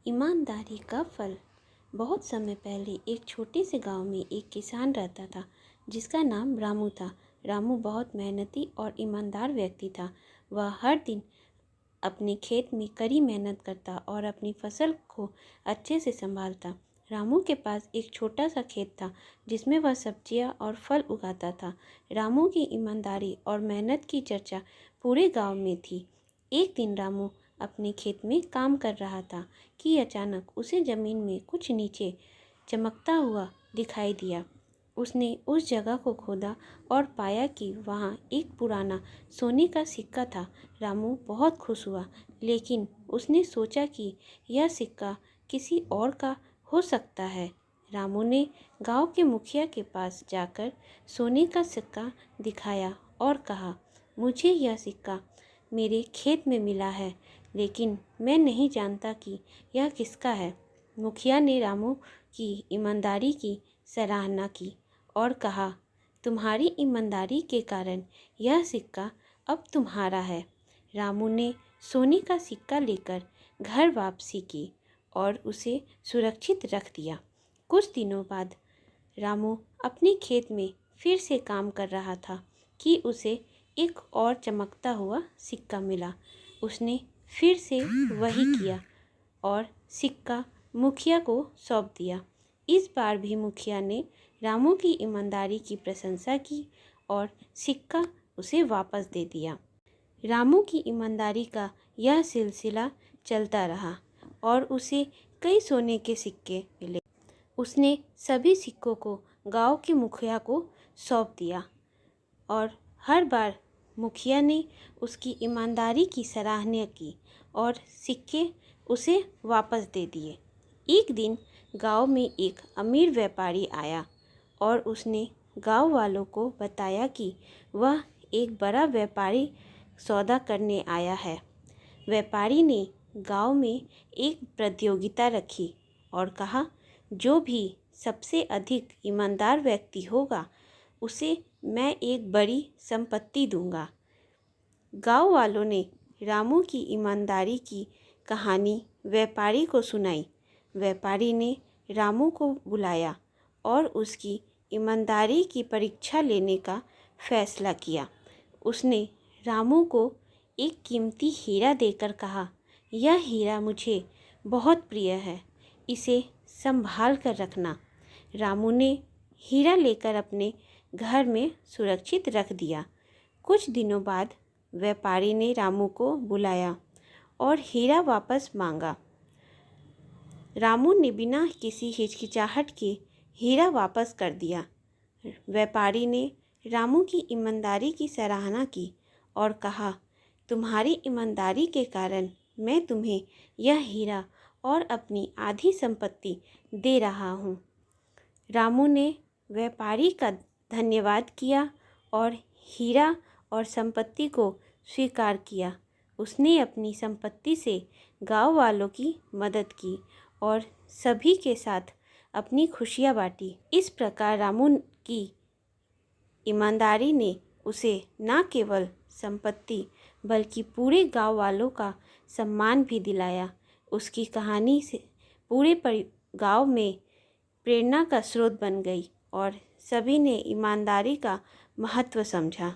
ईमानदारी का फल। बहुत समय पहले एक छोटे से गांव में एक किसान रहता था जिसका नाम रामू था। रामू बहुत मेहनती और ईमानदार व्यक्ति था। वह हर दिन अपने खेत में कड़ी मेहनत करता और अपनी फसल को अच्छे से संभालता। रामू के पास एक छोटा सा खेत था जिसमें वह सब्जियां और फल उगाता था। रामू की ईमानदारी और मेहनत की चर्चा पूरे गांव में थी। एक दिन रामू अपने खेत में काम कर रहा था कि अचानक उसे ज़मीन में कुछ नीचे चमकता हुआ दिखाई दिया। उसने उस जगह को खोदा और पाया कि वहाँ एक पुराना सोने का सिक्का था। रामू बहुत खुश हुआ, लेकिन उसने सोचा कि यह सिक्का किसी और का हो सकता है। रामू ने गांव के मुखिया के पास जाकर सोने का सिक्का दिखाया और कहा, मुझे यह सिक्का मेरे खेत में मिला है, लेकिन मैं नहीं जानता कि यह किसका है। मुखिया ने रामू की ईमानदारी की सराहना की और कहा, तुम्हारी ईमानदारी के कारण यह सिक्का अब तुम्हारा है। रामू ने सोने का सिक्का लेकर घर वापसी की और उसे सुरक्षित रख दिया। कुछ दिनों बाद रामू अपने खेत में फिर से काम कर रहा था कि उसे एक और चमकता हुआ सिक्का मिला। उसने फिर से वही किया और सिक्का मुखिया को सौंप दिया। इस बार भी मुखिया ने रामू की ईमानदारी की प्रशंसा की और सिक्का उसे वापस दे दिया। रामू की ईमानदारी का यह सिलसिला चलता रहा और उसे कई सोने के सिक्के मिले। उसने सभी सिक्कों को गांव के मुखिया को सौंप दिया और हर बार मुखिया ने उसकी ईमानदारी की सराहना की और सिक्के उसे वापस दे दिए। एक दिन गांव में एक अमीर व्यापारी आया और उसने गांव वालों को बताया कि वह एक बड़ा व्यापारी सौदा करने आया है। व्यापारी ने गांव में एक प्रतियोगिता रखी और कहा, जो भी सबसे अधिक ईमानदार व्यक्ति होगा उसे मैं एक बड़ी संपत्ति दूंगा। गांव वालों ने रामू की ईमानदारी की कहानी व्यापारी को सुनाई। व्यापारी ने रामू को बुलाया और उसकी ईमानदारी की परीक्षा लेने का फैसला किया। उसने रामू को एक कीमती हीरा देकर कहा, यह हीरा मुझे बहुत प्रिय है, इसे संभाल कर रखना। रामू ने हीरा लेकर अपने घर में सुरक्षित रख दिया। कुछ दिनों बाद व्यापारी ने रामू को बुलाया और हीरा वापस मांगा। रामू ने बिना किसी हिचकिचाहट के हीरा वापस कर दिया। व्यापारी ने रामू की ईमानदारी की सराहना की और कहा, तुम्हारी ईमानदारी के कारण मैं तुम्हें यह हीरा और अपनी आधी संपत्ति दे रहा हूँ। रामू ने व्यापारी का धन्यवाद किया और हीरा और संपत्ति को स्वीकार किया। उसने अपनी संपत्ति से गांव वालों की मदद की और सभी के साथ अपनी खुशियां बांटी। इस प्रकार रामू की ईमानदारी ने उसे न केवल संपत्ति बल्कि पूरे गांव वालों का सम्मान भी दिलाया। उसकी कहानी से पूरे गांव में प्रेरणा का स्रोत बन गई और सभी ने ईमानदारी का महत्व समझा।